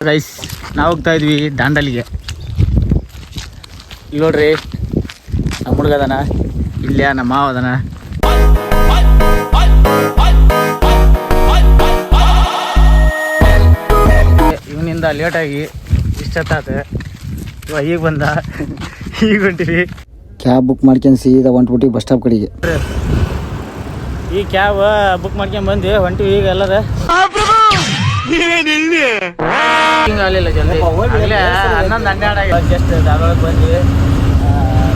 Guys ನಾವು ಹೋಗ್ತಾ ಇದ್ವಿ ದಾಂಡಲಿಗೆ. ಇಲ್ಲಿ ನೋಡ್ರಿ ನಮ್ಮ ಹುಡುಗ ಅದಾನ, ಇಲ್ಲೇ ನಮ್ಮ ಮಾವ ಅದಾನ. ಇವನಿಂದ ಲೇಟಾಗಿ ಇಷ್ಟೊತ್ತಾತ, ಇವಾಗ ಈಗ ಬಂದ, ಈಗ ಹೊಂಟಿವಿ. ಕ್ಯಾಬ್ ಬುಕ್ ಮಾಡ್ಕೊಂಡು ಸೀದಾ ಹೊಂಟ್ಬಿಟ್ಟು ಬಸ್ ಸ್ಟಾಪ್ ಕಡೆಗೆ. ಈ ಕ್ಯಾಬ್ ಬುಕ್ ಮಾಡ್ಕೊಂಡು ಬಂದ್ವಿ, ಹೊಂಟಿವಿ ಈಗ ಎಲ್ಲದ. ಆಗಲಿಲ್ಲ ಜಲ್ದಿ, ಆಗಲೇ 11-12 ಜಸ್ಟ್ ಧಾರವಾಡಕ್ಕೆ ಬಂದ್ವಿ.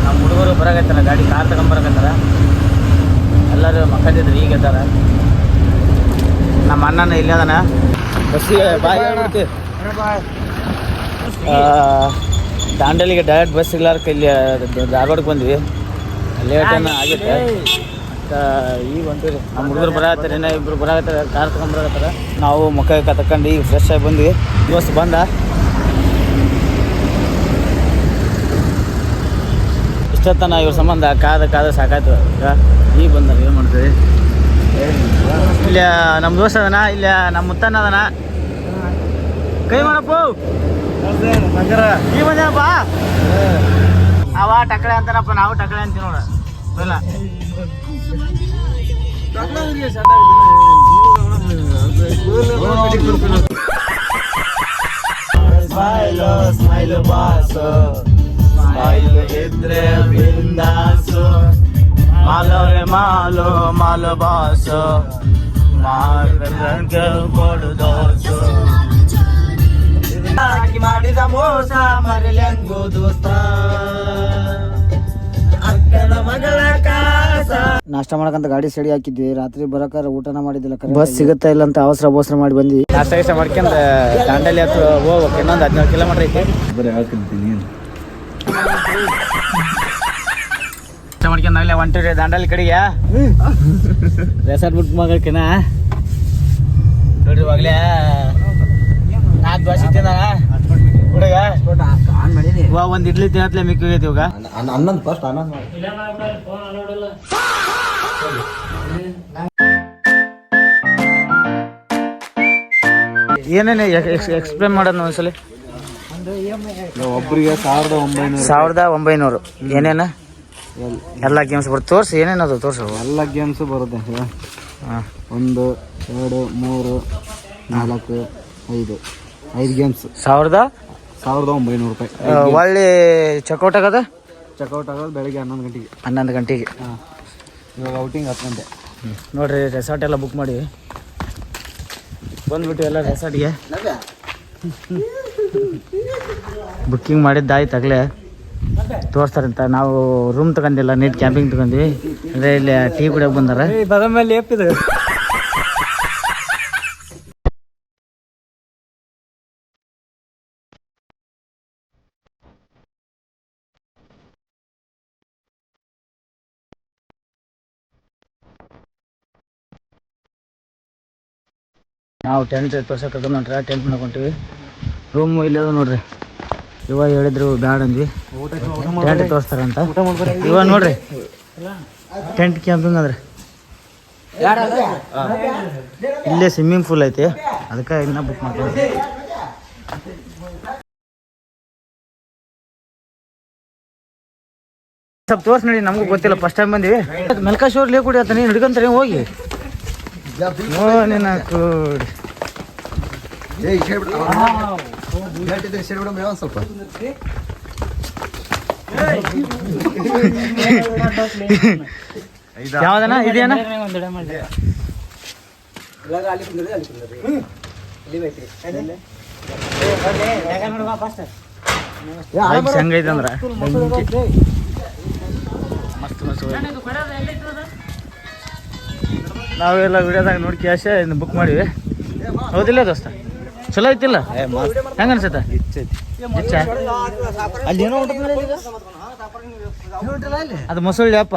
ನಮ್ಮ ಹುಡುಗರು ಬರಾಕತ್ತಾರ, ಗಾಡಿ ಕಾರ್ ತಗೊಂಬರಾಕತ್ತಾರ. ಎಲ್ಲರೂ ಮಕ್ಕಳಿದ್ರು, ಈಗ ಇದ್ದಾರ. ನಮ್ಮ ಅಣ್ಣನ ಇಲ್ಲೇ ಅದಾನ. ಬಸ್ಸಿಗೆ ಬಾಯ್ ಹೇಳ್ಬಿಡ್ತಿ. ದಾಂಡಲಿಗೆ ಡೈರೆಕ್ಟ್ ಬಸ್ ಸಿಗ್ಲಾರ್ಕ ಇಲ್ಲಿ ಧಾರವಾಡಕ್ಕೆ ಬಂದ್ವಿ. ಲೇಟನ್ನು ಆಗಿತ್ತು. ಈಗ ಹೊಂಟಿವಿ. ನಮ್ಮ ಹುಡುಗರು ಬರಾಕತ್ತಾರೆ, ಇನ್ನೂ ಇಬ್ಬರು ಬರಾಕತ್ತಾರೆ, ಕಾರ್ ತಗೊಂಬರಾಕತ್ತಾರ. ನಾವು ಮುಖ ತಕೊಂಡು ಈಗ ಫ್ರೆಶ್ ಆಗಿ ಬಂದ್ವಿ. ಇವತ್ತು ಬಂದ ಇಷ್ಟೊತ್ತನ ಇವ್ರ ಸಂಬಂಧ ಕಾದ ಸಾಕಾಯ್ತು. ಈಗ ಬಂದ ಏನು ಮಾಡ್ತೀವಿ. ಇಲ್ಲ ನಮ್ಮ ದೋಸ್ತ ಅದನ, ಇಲ್ಲ ನಮ್ಮ ಮುತ್ತಣ್ಣ ಅದನ. ಕೈ ಮಾಡಪ್ಪ ಈ ಬಂದೇನಪ್ಪ. ಅವ ಟಕಳೆ ಅಂತಾನಪ್ಪ, ನಾವು ಟಕಳೆ ಅಂತೀವಿ ನೋಡ. ಇಲ್ಲ ಇದ್ರೆ ಬಿಂದಾಸು, ಮಾಲೋರೆ ಮಾಲು ಮಾಲು ಬಾಸು, ಕೊಡು ದೋಸು, ಮಾಡಿದ ಮೋಸ ಮರಲೆಂಗು ದೋಸ್ತ, ಅಕ್ಕನ ಮಗಳ ಕಾಸ. ನಾಷ್ಟ ಮಾಡಕಂತ ಗಾಡಿ ಸಡಿ ಹಾಕಿದ್ವಿ. ರಾತ್ರಿ ಬರಕಾರ ಊಟನ ಮಾಡಿದ್ದಿಲ್ಲ, ಬಸ್ ಸಿಗುತ್ತಾ ಇಲ್ಲ ಅಂತ ಅವಸರ ಮಾಡಿ ಬಂದ್ವಿ. ನಾಷ್ಟ ಗಿಷ್ಟ ಮಾಡ್ಕೊಂಡು ದಾಂಡಲಿ ಹತ್ರ ಹೋಗ್ಬೇಕು. ಇನ್ನೊಂದು 17 ಕಿಲೋಮೀಟರ್ ಐತಿ. ಮಾಡ್ಕೊಂಡು ನಾವಿಲ್ಲ ಹೊಂಟಿವಿ ದಾಂಡಲಿ ಕಡೆಗೆ. ರೆಸಾರ್ಟ್ ಬುಕ್ ಮಾಡೋಕೆನಾ ನೋಡ್ರಿ. ಇವಾಗಲೇ 4 ದೋಸೆ ತಿಂದಾನ ಹುಡುಗ. ಇವಾಗ ಒಂದು ಇಡ್ಲಿ ತಿನ್ನತ್ಲೆ ಮಿಕ್ಕಿ ಹೋಗೈತಿ. ಇವಾಗ ಅನ್ನೊಂದು ಫಸ್ಟ್ ಅನ್ನೊಂದು ಏನೇನು ಎಕ್ಸ್ಪ್ಲೇನ್ ಮಾಡೋದು ಒಂದ್ಸಲಿ. ಒಬ್ಬರಿಗೆ 1900 ಏನೇನು ಎಲ್ಲ ಗೇಮ್ಸ್ ಬರುತ್ತೆ. ತೋರಿಸಿ ಏನೇನದು ತೋರಿಸು. ಎಲ್ಲ ಗೇಮ್ಸು ಬರುತ್ತೆ. 1 2 3 4 5 ಗೇಮ್ಸ್. 1900 ರೂಪಾಯಿ. ಒಳ್ಳೆ ಚೆಕ್ಔಟ್ ಆಗೋದು ಬೆಳಿಗ್ಗೆ 11 ಗಂಟೆಗೆ. 11 ಗಂಟೆಗೆ. ಇವಾಗ ಔಟಿಂಗ್ 10 ಗಂಟೆ. ನೋಡ್ರಿ ರೆಸಾರ್ಟ್ ಎಲ್ಲ ಬುಕ್ ಮಾಡಿ ಬಂದ್ಬಿಟ್ಟು ಎಲ್ಲ ರೆಸಾರ್ಟ್ಗೆ ಬುಕ್ಕಿಂಗ್ ಮಾಡಿದ್ದಾಯ್ತು. ಆಗಲೇ ತೋರಿಸ್ತಾರಂತ. ನಾವು ರೂಮ್ ತಗೊಂಡಿಲ್ಲ, ನೀಟ್ ಕ್ಯಾಂಪಿಂಗ್ ತಗೊಂಡ್ವಿ. ಅಂದರೆ ಇಲ್ಲಿ ಟೀ ಕುಡಿಯೋಕೆ ಬಂದಾರ. ನಾವು ಟೆಂಟ್ ತೋರ್ಸಕ್ಕೆ ಕರ್ಕೊಂಡು ಹೊಂಟ್ರೆ ಟೆಂಟ್ ಮಾಡ್ಕೊಂತೀವಿ. ರೂಮ್ ಇಲ್ಲದ ನೋಡ್ರಿ. ಇವಾಗ ಹೇಳಿದ್ರು ಬ್ಯಾಡ ಅಂದ್ವಿ, ಟೆಂಟ್ ತೋರಿಸ್ತಾರಂತ. ಇವಾಗ ನೋಡ್ರಿ ಟೆಂಟ್ ಕ್ಯಾಂಪಿಂಗ್ ಅಂದ್ರೆ ಇಲ್ಲೇ ಸ್ವಿಮ್ಮಿಂಗ್ ಪೂಲ್ ಐತಿ, ಅದಕ್ಕೆ ಇನ್ನೂ ಬುಕ್ ಮಾಡ್ತೀವಿ. ಸ್ವಲ್ಪ ತೋರ್ಸಿ ನೋಡಿ, ನಮಗೂ ಗೊತ್ತಿಲ್ಲ, ಫಸ್ಟ್ ಟೈಮ್ ಬಂದಿವಿ. ಮೆಲ್ಕಾಶೋರ್ ಲೇ ಕುಡಿ ಆತ, ನೀನು ಹಿಡ್ಕೊಂತಾರೆ ಹೋಗಿ. ನಿನ್ನ ಕೂಡಿ ಸ್ವಲ್ಪ ಯಾವ್ದನ ಇದೇನ ಹೆಂಗೈತೆ ಅಂದ್ರ ಮಸ್ತ್ ಮಸ್ತ್. ನಾವೆಲ್ಲ ವಿಡಿಯೋದಾಗ ನೋಡಿ ಕ್ಯಾಶ ಬುಕ್ ಮಾಡಿವಿ. ಹೌದಿಲ್ಲ ದೋಸ್ತ? ಚಲೋ ಐತಿಲ್ಲ? ಹೆಂಗ ಅನ್ಸತ್ತ? ಅಲ್ಲಿ ಏನೋ ಅದು ಮೊಸಳಿ ಅಪ್ಪ,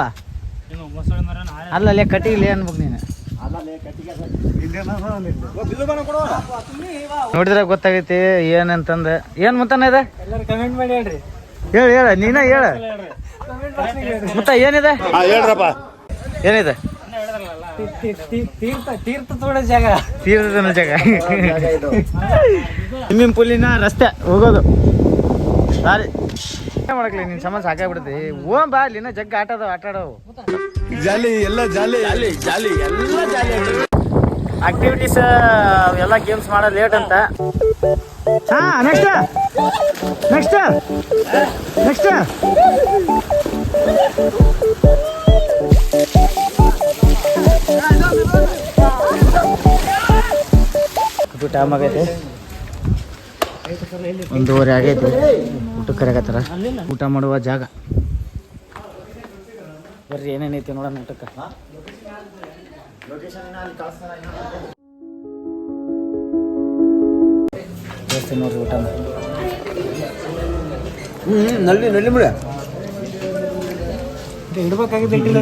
ಅಲ್ಲೇ ಕಟ್ಟಿಗೆ ಅನ್ಬೇಕು ನೀನು. ನೋಡಿದ್ರೆ ಗೊತ್ತಾಗೈತಿ ಏನಂತಂದ. ಏನ್ ಮುತ್ತನ ಇದೆ? ಕಮೆಂಟ್ ಮಾಡಿ ಹೇಳ್ರಿ. ಹೇಳ ನೀನ ಹೇಳ ಮುತ್ತ, ಏನಿದೆ ಹೇಳ್ರಪ್ಪ. ಏನಿದೆ? ತೀರ್ಥ ತೋಡ ಜಾಗ ತೀರ್ಥದ ಜಾಗ ಸ್ವಿಮ್ಮಿಂಗ್ ಪೂಲಿನ ರಸ್ತೆ ಹೋಗೋದು ಸಾರಿ ಮಾಡಕ್ಲಿ ನಿನ್ ಸಮ ಸಾಕಾಗ್ಬಿಡ್ತಿ ಓಂ ಬಾ ಅಲ್ಲಿನ ಜಗ್ಗ ಆಟ ಆಡವು ಜಾಲಿ ಎಲ್ಲ ಜಾಲಿ ಜಾಲಿ ಜಾಲಿ ಎಲ್ಲ ಜಾಲಿ ಆಕ್ಟಿವಿಟೀಸ್ ಎಲ್ಲ ಗೇಮ್ಸ್ ಮಾಡೋದು ಲೇಟ್ ಅಂತ ಹಾ ನೆಕ್ಸ್ಟ್ ನೆಕ್ಸ್ಟ್ ನೆಕ್ಸ್ಟ್ ಟೈಮ್ ಆಗೈತೆ 1:30 ಆಗೈತೆ ಊಟಕ್ಕೆ ಕರೆಯಕತ್ತಾರ ಊಟ ಮಾಡುವ ಜಾಗ ಬರ್ರಿ ಏನೇನೈತಿ ನೋಡೋಣ ಊಟಕ್ಕೆ ನೋಡ್ರಿ ಊಟ ನಲ್ಲಿ ನಲ್ಲಿ ಮುಡ ಇಡ್ಬೇಕಾಗಿದ್ದ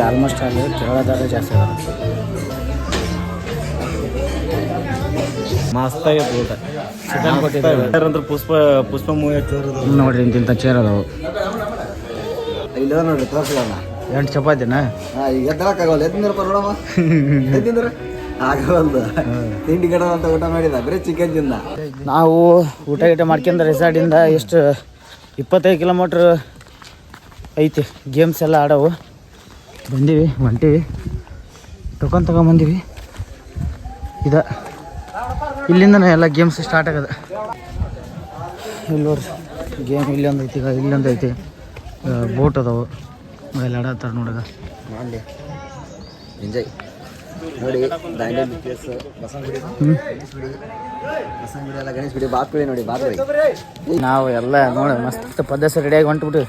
ಆಲ್ಮೋಸ್ಟ್ ಅಲ್ಲಿ ಕೇರಳದಾಗ ಜಾಸ್ತಿ ಅದ ಮಸ್ತ್ ಆಗೈತೆ ಊಟ ಚಿಕನ್ ಕೊಟ್ಟಿದ್ದಾರೆ ಅಂದ್ರೆ ಪುಷ್ಪ ಮೂವಿ ನೋಡ್ರಿ ಇಂತಿಂತ ಚೇರ್ ಅದಾವು ಇಲ್ಲ ನೋಡ್ರಿ ತೋರಿಸಿಲ್ಲ 8 ಚಪಾತಿನ ಈಗ ಎದ್ದಕ್ಕಾಗಲ್ಲ ಎದ್ದಿಂದ್ರಪ್ಪ ನೋಡಮ್ಮ ಎದ್ದಿಂದ್ರ ಆಗವಲ್ದು ತಿಂಡಿ ಗಡ ಅಂತ ಊಟ ಮಾಡಿದ ಬರೀ ಚಿಕನ್ ತಿಂದ ನಾವು ಊಟ ಗೀಟ ಮಾಡ್ಕೊಂಡು ರೆಸಾರ್ಟಿಂದ ಎಷ್ಟು 25 ಕಿಲೋಮೀಟ್ರ್ ಐತಿ ಗೇಮ್ಸ್ ಎಲ್ಲ ಆಡವು ಬಂದೀವಿ ಹೊಂಟೀವಿ ತಗೊಂಬಂದೀವಿ ಇಲ್ಲಿಂದನೇ ಎಲ್ಲ ಗೇಮ್ಸ್ ಸ್ಟಾರ್ಟ್ ಆಗದ ಇಲ್ಲಿ ನೋಡ್ರಿ ಗೇಮ್ ಇಲ್ಲೊಂದು ಐತಿ ಈಗ ಇಲ್ಲೊಂದು ಐತಿ ಬೋಟ್ ಅದಾವು ಎಲ್ಲ ಆಡತ್ತಾರ ನೋಡಗ ಮಾಡಿ ಎಂಜಾಯ್ ನೋಡಿ ದಾಂಡೇಲಿ ಪ್ಲೇಸ್ ಬಸವನಗುಡಿ ಎಲ್ಲ ಗಣೇಶ್ ಗುಡಿ ಬಾತ್ಗುಡಿ ನೋಡಿ ಬಾತ್ಗುಡಿ ನಾವು ಎಲ್ಲ ನೋಡಿ ಮಸ್ತ್ ಪದ್ಧತಿ ರೆಡಿಯಾಗಿ ಹೊಂಟ್ಬಿಟ್ಟು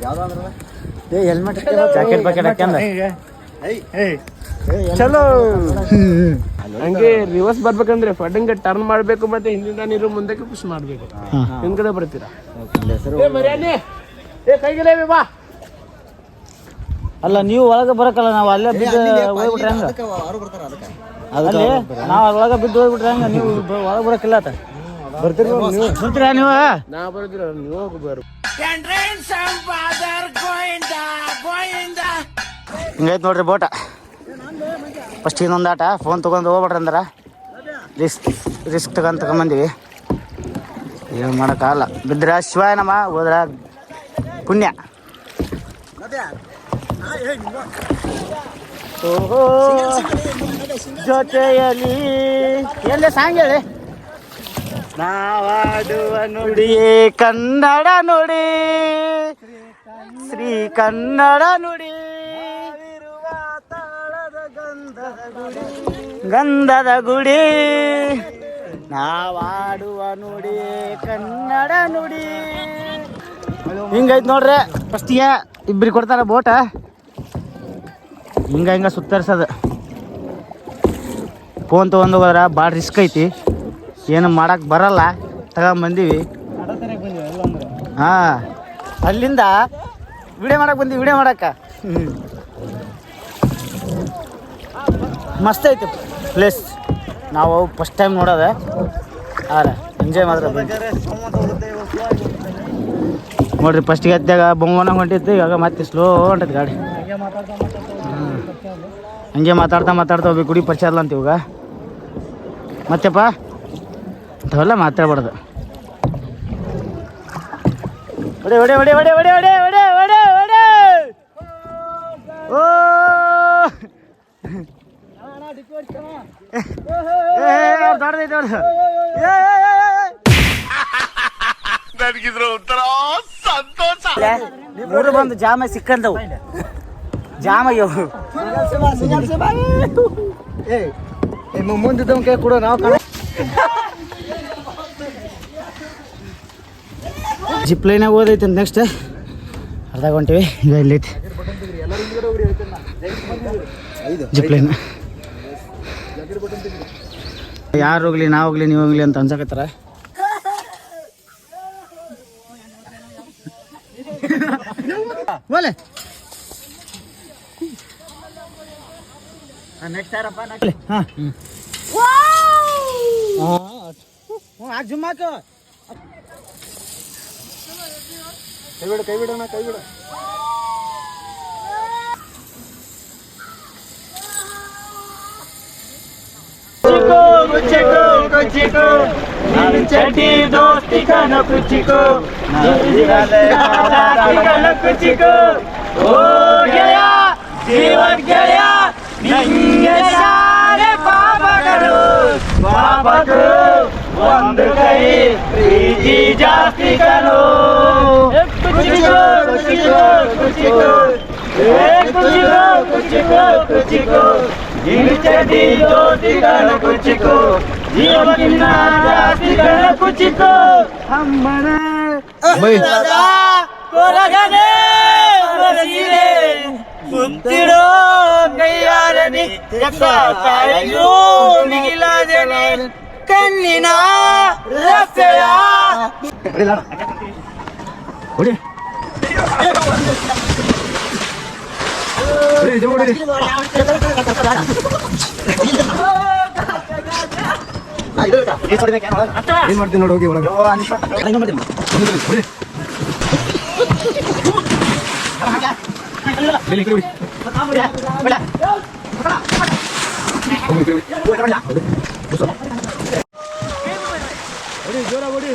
ಯಾವ್ದಾದ್ರ ಹೆಲ್ಮೆಟ್ ಜಾಕೆಟ್ ಪಾಕೆಟ್ ಹಾಕ್ಯಂದ ಚಲೋ ಹಂಗೆ ರಿವರ್ಸ್ ಬರ್ಬೇಕಂದ್ರೆ ಫಡ್ಡಿಂಗ್ ಟರ್ನ್ ಮಾಡ್ಬೇಕು ಮತ್ತೆ ಹಿಂದಿಂದ ನೀರು ಮುಂದಕ್ಕೆ ಪುಷ್ ಮಾಡ್ಬೇಕು ಹಿಂದ್ಗಡೆ ಬರ್ತೀರಾ ಬಾ ಅಲ್ಲ ನೀವು ಒಳಗೆ ಬರಕಲ್ಲ ನಾವು ಅಲ್ಲೇ ಬಿದ್ದು ಹೋಗ್ಬಿಟ್ರೆ ಹಂಗ ಅಲ್ಲಿ ನಾವು ಒಳಗೆ ಬಿದ್ದು ಹೋಗ್ಬಿಟ್ರೆ ಹಂಗ ನೀವು ಒಳಗೆ ಬರಕಿಲ್ಲ ಆತ ಬರ್ತೀರಾ ನೀವು ನಾ ಬರೋದಿಲ್ಲ ನೀವು ಹೋಗ್ಬಾರು ಹಿಂಗೈತೆ ನೋಡ್ರಿ ಬೋಟ ಫಸ್ಟ್ ಇನ್ನೊಂದು ಆಟ ಫೋನ್ ತೊಗೊಂಡು ಹೋಗ್ಬಿಟ್ರಿ ಅಂದ್ರೆ ರಿಸ್ಕ್ ತಗೊಂಬಂದಿವಿ ಏನು ಮಾಡೋಕ್ಕಾಗಲ್ಲ ಬಿದ್ರೆ ಶಿವಾಯ ನಮ್ಮ ಹೋದ್ರ ಪುಣ್ಯ ಓಹೋ ಜೊತೆಯಲ್ಲಿ ಎಲ್ಲೇ ಸಾಂಗ್ ಹೇಳಿ ನಾವಾಡುವ ನುಡಿಯೇ ಕನ್ನಡ ನುಡಿ ಶ್ರೀ ಕನ್ನಡ ನುಡಿ ಗಂಧದ ಗುಡಿ ನಾವಾಡುವ ನುಡಿ ಕನ್ನಡ ನುಡಿ ಹಿಂಗೈತೆ ನೋಡ್ರಿ ಫಸ್ಟಿಗೆ ಇಬ್ಬರಿಗೆ ಕೊಡ್ತಾರ ಬೋಟ ಹಿಂಗ ಸುತ್ತರಿಸೋದು ಫೋನ್ ತೊಗೊಂಡು ಹೋದ್ರ ಭಾಳ ರಿಸ್ಕ್ ಐತಿ ಏನು ಮಾಡಕ್ಕೆ ಬರಲ್ಲ ತಗೊಂಬಂದೀವಿ ಹಾಂ ಅಲ್ಲಿಂದ ವಿಡಿಯೋ ಮಾಡಕ್ಕೆ ಮಸ್ತ್ ಐತಿ ಪ್ಲೇಸ್ ನಾವು ಫಸ್ಟ್ ಟೈಮ್ ನೋಡೋದೆ ಎಂಜಾಯ್ ಮಾತ್ರ ನೋಡ್ರಿ ಫಸ್ಟಿಗೆ ಹತ್ತಾಗ ಬೊಂಗೋನ ಹೊಂಟಿತ್ತು ಇವಾಗ ಮತ್ತೆ ಸ್ಲೋ ಹೊಂಟೈತಿ ಗಾಡಿ ಹಂಗೆ ಮಾತಾಡ್ತಾ ಹೋಗ್ಬೇಕು ಗುಡಿ ಪರಿಚಯ ಅಲ್ಲ ಅಂತ ಇವಾಗ ಮತ್ತೆಪ್ಪ ಅವೆಲ್ಲ ಮಾತಾಡ್ಬಾರ್ದು ಒಡೆ ಒಡೆ ಒಡೆ ಒಡೆ ಒಡೆ ಒಡೆ ಒಡೆ ಒಡೆ ಒಡೆ ಓ ದೊಡ್ಡದೈತೆ ಅವ್ರು ನನಗಿದ್ರ ಒಂಥರ ಸಂತೋಷ ಮೂರು ಬಂದು ಜಾಮ ಸಿಕ್ಕಂದವು ಜಾಮ ಇವು ಮುಂದಿದ್ದ ಕೈ ಕೊಡು ನಾವು ಜಿಪ್ ಲೈನಾಗ ಓದೈತೆ ನೆಕ್ಸ್ಟ್ ಅರ್ಧ ಹೊಂಟಿವಿ ಈಗ ಇಲ್ಲೈತಿ ಜಿಪ್ ಲೈನ್ ಯಾರು ಹೋಗ್ಲಿ ನಾವು ಹೋಗ್ಲಿ ನೀವು ಹೋಗ್ಲಿ ಅಂತ ಅನ್ಸಕತ್ತಾರ ಒಲೆ ನೆಕ್ಸ್ಟ್ ಯಾರಪ್ಪ ಹಾಂ ಹಾಂ ಜುಮ್ಮಾಕು ಕೈ ಬಿಡೋಣ ಕೈ ಬಿಡ ಚಟಿ ದೋಸ್ತಿ ಕನ ಕುಚಿಕೋ ಕುಚಿಕೋ ಓ ಗೆಳೆಯ ಜೀವನ್ ಗೆಳೆಯ ನಿಂಗೆ ಸಾರೆ ಪಾಪಗಳು ಪಾಪಗಳು ಒಂದು ಕೈ ಪ್ರೀತಿ ಜಾಸ್ತಿ ಕರು ಕುಚಿಕೋ ಕುಚಿಕೋ ಕುಚಿಕೋ ಕುಚಿಕೋ ಕುಚಿಕೋ ಕುಚಿಕೋ ಚಟಿ ದೋಸ್ತಿ ಕನ ಕುಚಿಕೋ ಜೀವಕ್ಕಿನ್ನ ಜಾಸ್ತಿ ಕನ ಕುಚಿಕೋ ಅಮ್ಮನ ಕೊರಗನೆ ಹೊರಗಿದೆ ಸುತ್ತಿಡೋ ಕೈಯಾರನಿ ಕಾಯಿಗೂ ಮಿಗಿಲಾದನೆ ಕಣ್ಣಿನ ರಸ್ತೆಯ ಹೊಡಿ ಏನ್ ಮಾಡ್ತೀನಿ ನೋಡಿ ಹೋಗಿ ಒಳಗೆ ಜೋರ ಓಡಿ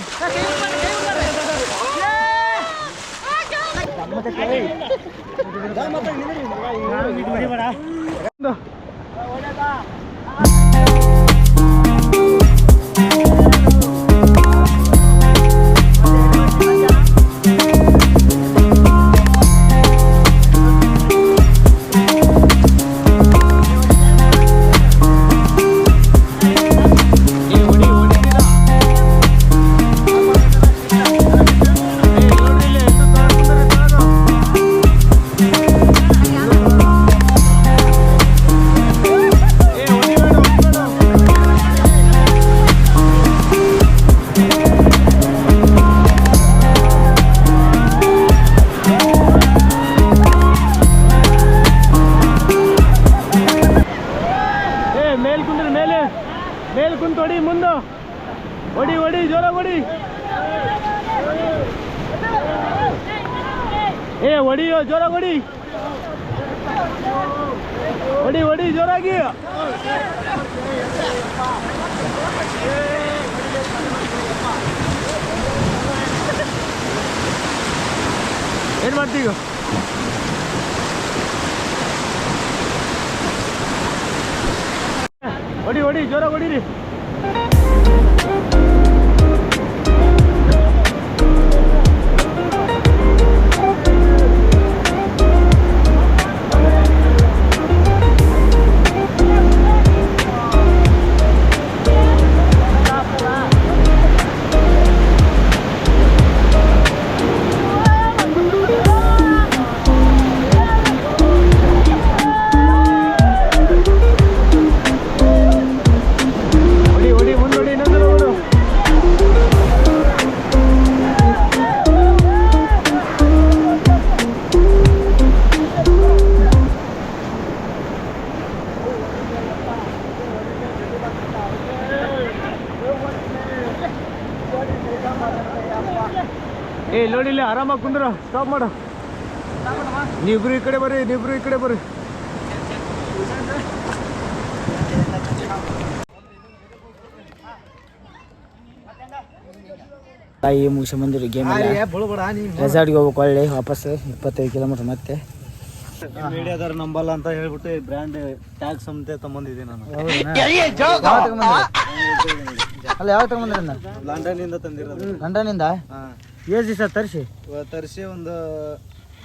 ಮೇಲ್ ಕುಂತ ಹೊಡಿ ಮುಂದೆ ಹೊಡಿ ಹೊಡಿ ಜೋರ ಹೊಡಿ ಹೊಡಿಯೋ ಜೋರ ಹೊಡಿ ಹೊಡಿ ಹೊಡಿ ಜೋರಾಗಿ ಏನ್ ಮಾಡ್ತೀಗ ಹೊಡಿ ಹೊಡಿ ಜೋರ ಹೊಡಿರಿ ನೋಡಿಲ್ಲ ಆರಾಮಾಗಿ ಕುಂದ್ರ ಸ್ಟಾಪ್ ಮಾಡು ನೀವಿಬ್ರು ಈ ಕಡೆ ಬರ್ರಿ ನೀವಿಬ್ರು ಈ ಕಡೆ ಬರ್ರಿ ತಾಯಿ ಮುಗಿಸಿ ಬಂದಿರಿ ಗೇಮ್ ರೆಸಾರ್ಟ್ಗೆ ಹೋಗ್ಬೇಕು ಒಳ್ಳೆ ವಾಪಸ್ 25 ಕಿಲೋಮೀಟರ್ ಮತ್ತೆ ಮೀಡಿಯಾದವ್ರು ನಂಬಲ್ಲ ಅಂತ ಹೇಳ್ಬಿಟ್ಟು ಬ್ರ್ಯಾಂಡ್ ಟ್ಯಾಗ್ ಸಂತೆ ತಗೊಂಡಿದ್ದೀನಿ ನಾನು ಅಲ್ಲ ಯಾವಾಗ ತಗೊಂಡ್ರಿ ಲಂಡನ್ನಿಂದ ತಂದಿರೋದು ಲಂಡನ್ನಿಂದ ಎಷ್ಟು ದಿವಸ ತರಿಸಿ ಒಂದು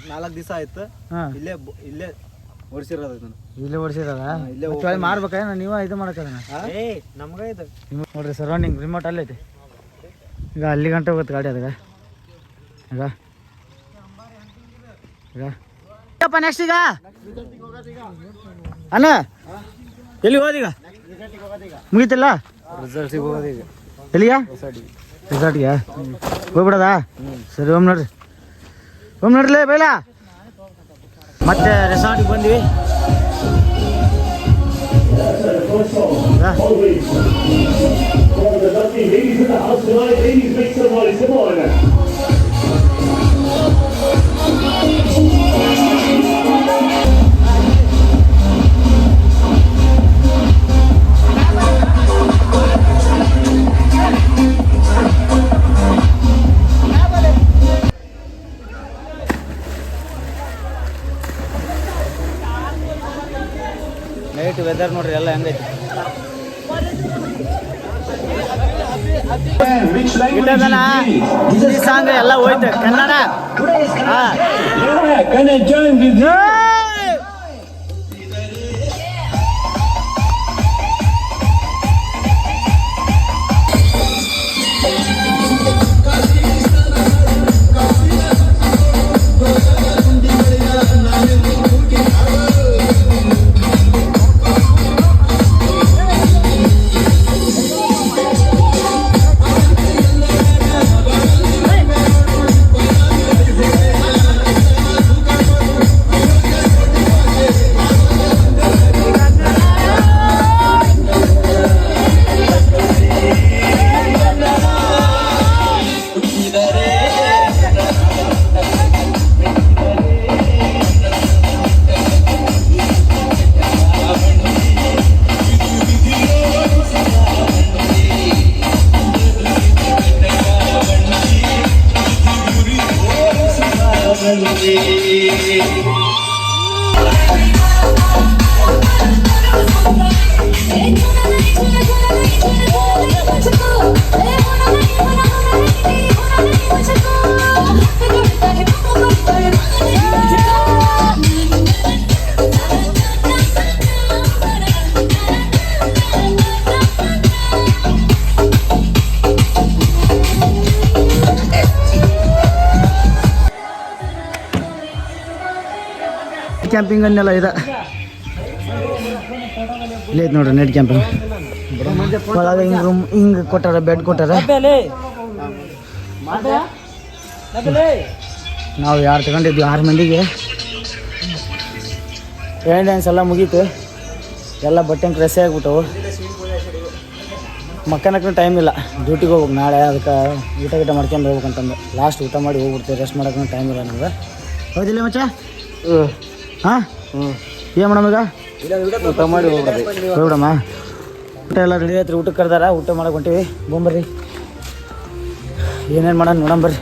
4 ದಿವಸ ಆಯ್ತು ಇಲ್ಲೇ ಇಲ್ಲೇ ಓಡಿಸಿರೋದು ನಾನು ಇಲ್ಲೇ ಓಡಿಸಿರೋದ ಮಾರ್ಬೇಕಾ ನೀವು ಇದು ಮಾಡಕ್ಕ ನಮ್ಗೆ ಇದು ನೋಡ್ರಿ ಸರೌಂಡಿಂಗ್ ರಿಮೋಟ್ ಅಲ್ಲೈತಿ ಈಗ ಅಲ್ಲಿ ಗಂಟೆ ಹೋಗುತ್ತೆ ಗಾಡಿ ಅದಾಗ ಈಗ ಈಗ ನೆಕ್ಸ್ಟ್ ಈಗ ಅಣ್ಣ ಎಲ್ಲಿ ಹೋದೀಗ ಮುಗೀತಿಲ್ಲ ರಿಸಲ್ಟಿಗೆ ಹೋಗೋದು ಈಗ ಎಲ್ಲಿಗ ರೆಸಾರ್ಟ್ಗೆ ಹೋಗ್ಬಿಡೋದಾ ಸರಿ ಹೋಮ್ ನೋಡ್ರಿ ಬೇಡ ಮತ್ತೆ ರೆಸಾರ್ಟ್ಗೆ ಬಂದ್ವಿ ನೈಟ್ ವೆದರ್ ನೋಡ್ರಿ ಎಲ್ಲ ಹೆಂಗೈತಿ. ಗಿಡದನ ಹಿಂದಿ ಸಾಂಗ್ ಎಲ್ಲ ಹೋಯ್ತು ಕನ್ನಡ. ಕ್ಯಾಂಪಿಂಗ್ ಅನ್ನೆಲ್ಲ ಇದೆ. ಇಲ್ಲಿ ಐತೆ ನೋಡ್ರಿ ನೈಟ್ ಕ್ಯಾಂಪಿಂಗ್. ಒಳಗೆ ಹಿಂಗೆ ಕೊಟ್ಟಾರ, ಬೆಡ್ ಕೊಟ್ಟಾರ. ನಾವು ಯಾರು ತಗೊಂಡಿದ್ವಿ 6 ಮಂದಿಗೆ. ರೈನ್ ಡ್ಯಾನ್ಸ್ ಎಲ್ಲ ಮುಗೀತು, ಎಲ್ಲ ಬಟ್ಟೆ ಕ್ರೆಸೆ ಆಗಿಬಿಟ್ಟವು. ಮಕ್ಕನಕ್ಕೂ ಟೈಮ್ ಇಲ್ಲ, ಡ್ಯೂಟಿಗೆ ಹೋಗ್ಬೇಕು ನಾಳೆ. ಅದಕ್ಕೆ ಊಟ ಮಾಡ್ಕೊಂಡು ಹೋಗ್ಬೇಕಂತಂದು ಲಾಸ್ಟ್ ಊಟ ಮಾಡಿ ಹೋಗ್ಬಿಡ್ತೀವಿ. ರೆಸ್ಟ್ ಮಾಡೋಕ್ಕೂ ಟೈಮ್ ಇಲ್ಲ ನಮ್ಗೆ. ಹೌದಿಲ್ಲ ಮಚ್ಚ? ಹಾಂ ಏನು ಮೇಡಮ್ ಈಗ ಊಟ ಮಾಡಿ ಹೋಗ್ಬಿಡಮ್ಮ. ಊಟ ಎಲ್ಲ ರೆಡಿ ಆಯ್ತು, ಊಟಕ್ಕೆ ಕರೆದಾರ, ಊಟ ಮಾಡಕ್ಕೆ ಹೊಂಟೀವಿ. ಬಂಬರ್ರಿ, ಏನೇನು ಮಾಡೋಣ ನೋಡಂಬರ್ರಿ.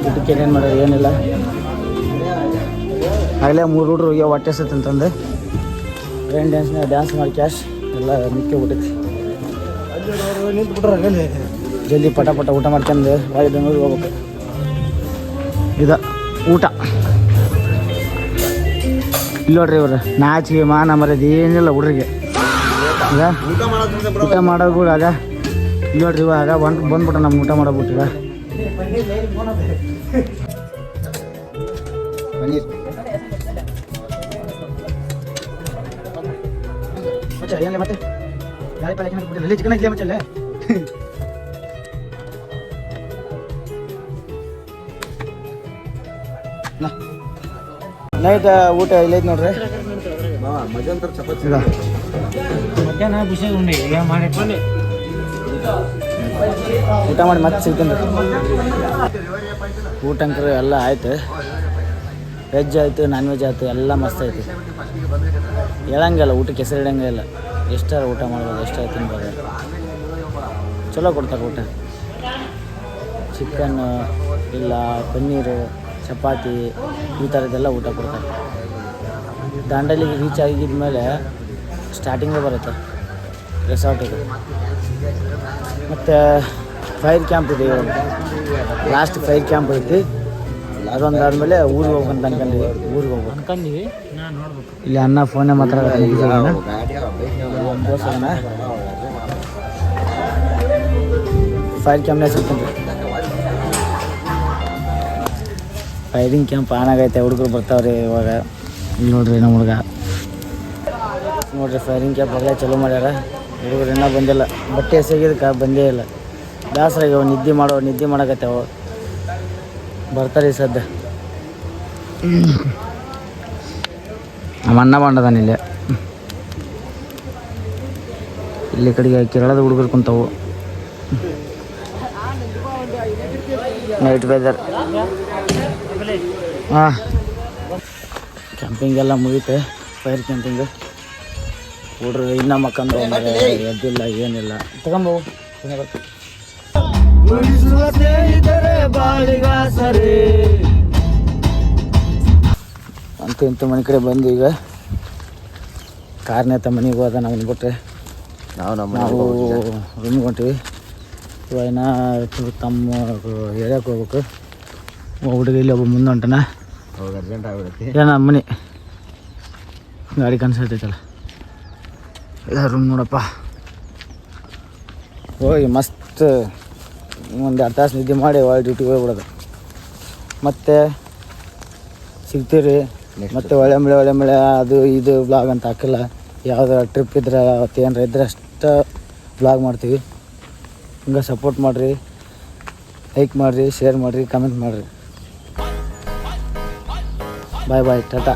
ಊಟಕ್ಕೆ ಏನೇನು ಮಾಡೋದು ಏನಿಲ್ಲ. ಆಗಲೇ 3 ಹುಡ್ರು ಹೋಗ್ಯಾವ ಹೊಟ್ಟೆ ಸತ್ ಅಂತಂದು ರೈನ್ ಡ್ಯಾನ್ಸ್ ಮಾಡಿ ಕ್ಯಾಶ್ ಎಲ್ಲ ಮಿಕ್ಕಿ ಊಟಕ್ಕೆ ಜಲ್ದಿ ಪಟ ಊಟ ಮಾಡ್ಕೊಂಡು ವಾಯು ಬೆಂಗಳೂರಿಗೆ ಹೋಗ್ಬೇಕು. ಇದು ಊಟ ಇಲ್ಲ ನೋಡ್ರಿ. ಇವ್ರು ನಾಚಿಗೆ ಮಾನ ಮರ್ಯಾದೆ ಏನಿಲ್ಲ ಹುಡ್ರಿಗೆ. ಈಗ ಊಟ ಮಾಡೋದು ಕೂಡ ಆಗ ಇಲ್ಲ ನೋಡ್ರಿ. ಇವಾಗ ಬಂದ್ಬಿಟ್ಟು ನಮ್ಮ ಊಟ ಮಾಡೋಗ್ಬಿಟ್ಟು ಈಗ ಏನಿಲ್ಲ ಮತ್ತೆ ಗಾಳಿ ಪಾಲಿ ಹಾಕಿ ಚಿಕನ್ ಐತಿಲ್ಲ ಮಚ್ಚಲ್ಲೇ. ನೈಟ್ ಊಟ ಇಲ್ಲೈತೆ ನೋಡ್ರಿ. ಮಧ್ಯಾಹ್ನ ಚಪಾತಿ ಮಧ್ಯಾಹ್ನ ಬಿಸಿ ಉಂಡಿ ಮಾಡಿ ಊಟ ಮಾಡಿ ಮತ್ತೆ ಸಿಗ್ತೀನಿ. ಊಟ ಅಂಕರು ಎಲ್ಲ ಆಯ್ತು. ವೆಜ್ ಆಯಿತು, ನಾನ್ ವೆಜ್ ಆಯಿತು, ಎಲ್ಲ ಮಸ್ತ್ ಐತಿ. ಹೇಳಂಗಿಲ್ಲ, ಊಟಕ್ಕೆ ಹೆಸರು ಇಡಂಗೆ ಇಲ್ಲ. ಎಷ್ಟಾರು ಊಟ ಮಾಡ್ಬೋದು, ಎಷ್ಟಾರು ತಿನ್ಬೋದು. ಚಲೋ ಕೊಡ್ತಾರೆ ಊಟ. ಚಿಕನ್ ಇಲ್ಲ ಪನ್ನೀರು, ಚಪಾತಿ ಈ ಥರದ್ದೆಲ್ಲ ಊಟ ಕೊಡ್ತಾರೆ. ದಾಂಡೇಲಿಗೆ ರೀಚ್ ಆಗಿದ್ಮೇಲೆ ಸ್ಟಾರ್ಟಿಂಗೇ ಬರುತ್ತೆ ರೆಸಾರ್ಟಿಗೆ. ಮತ್ತು ಫೈರ್ ಕ್ಯಾಂಪ್ ಇದೆ, ಲಾಸ್ಟ್ ಫೈರ್ ಕ್ಯಾಂಪ್ ಐತಿ. ಅದೊಂದಾದ್ಮೇಲೆ ಊರಿಗೆ ಹೋಗ್ಬೇಕಂತ ಅನ್ಕೊಂಡಿವಿ. ಊರಿಗೆ ಹೋಗ್ಬೇಕು ಅನ್ಕೊಂಡಿವಿ. ನಾನು ನೋಡ್ಬೇಕು. ಇಲ್ಲಿ ಅನ್ನ ಫೋನೇ ಮಾತಾಡೋಣ. ಫೈರ್ ಕ್ಯಾಂಪ್ನೇ ಸಿಗ್ತೀನಿ. ಫೈರಿಂಗ್ ಕ್ಯಾಂಪ್ ಆನ್ ಆಗೈತೆ, ಹುಡುಗರು ಬರ್ತಾವ್ರಿ ಇವಾಗ. ಇಲ್ಲಿ ನೋಡ್ರಿ ನಮ್ಮ ಹುಡುಗ ನೋಡ್ರಿ, ಫೈರಿಂಗ್ ಕ್ಯಾಂಪ್ ಎಲ್ಲ ಚಲೋ ಮಾಡ್ಯಾರ. ಹುಡುಗರು ಇನ್ನೂ ಬಂದಿಲ್ಲ, ಬಟ್ಟೆ ಎಸೆಗಿದಕ್ಕೆ ಬಂದೇ ಇಲ್ಲ. ದಾಸರಾಗ್ಯಾವ, ನಿದ್ದೆ ಮಾಡಕತ್ತಾವ. ಬರ್ತಾರೆ ಸದ್ದ. ನಮ್ಮ ಅಣ್ಣ ಬಂಡದಾನ ಇಲ್ಲಿ. ಇಲ್ಲಿ ಕಡೆಗೆ ಕೇರಳದ ಹುಡುಗರು ಕುಂತಾವು. Night weather. ಹಾಂ, ಕ್ಯಾಂಪಿಂಗ್ ಎಲ್ಲ ಮುಗೀತೆ. ಫೈರ್ ಕ್ಯಾಂಪಿಂಗ್ ಹುಡ್ರು ಇನ್ನೂ ಮಕ್ಕಂದು ಎದ್ದಿಲ್ಲ, ಏನಿಲ್ಲ. ತಗೊಂಬೋವು ಅಂತೂ ಇಂತೂ ಮನೆ ಕಡೆ ಬಂದು ಈಗ ಕಾರ್ನೇತ ಮನೆಗೆ ಹೋದ. ನಾವು ಬಿಟ್ರೆ ನಾವು ರೂಮ್ಗೆ ಹೊಂಟಿವಿ. ಇವಾಗ ಇನ್ನ ತಮ್ಮ ಏರಿಯಾಕ್ಕೆ ಹೋಗ್ಬೇಕು. ಹುಡುಗ ಇಲ್ಲಿ ಒಬ್ಬ ಮುಂದೆ ಹೊಂಟನ. ಅರ್ಜೆಂಟ್ ಆಗ್ಬಿಡುತ್ತೆ. ಏನ ಮನೆ ಗಾಡಿ ಕನ್ಸೈತೈತಲ್ಲ, ಇದು ರೂಮ್ ನೋಡಪ್ಪ. ಹೋಗಿ ಮಸ್ತ್ ಒಂದು 2 ತಾಸು ನಿದ್ದೆ ಮಾಡಿ ಒಳ್ಳೆ ಡ್ಯೂಟಿಗೆ ಹೋಗ್ಬಿಡೋದು. ಮತ್ತೆ ಸಿಗ್ತೀವಿ. ಮತ್ತೆ ಒಳ್ಳೆ ಮಳೆ ಅದು ಇದು ಬ್ಲಾಗ್ ಅಂತ ಹಾಕಿಲ್ಲ. ಯಾವುದೋ ಟ್ರಿಪ್ ಇದ್ರೆ ಅವತ್ತು ಏನಾರ ಇದ್ರೆ ಅಷ್ಟು ಬ್ಲಾಗ್ ಮಾಡ್ತೀವಿ. ಹಿಂಗೆ ಸಪೋರ್ಟ್ ಮಾಡಿರಿ, ಲೈಕ್ ಮಾಡಿರಿ, ಶೇರ್ ಮಾಡಿರಿ, ಕಮೆಂಟ್ ಮಾಡಿರಿ. ಬಾಯ್ ಬಾಯ್, ಟಾಟಾ.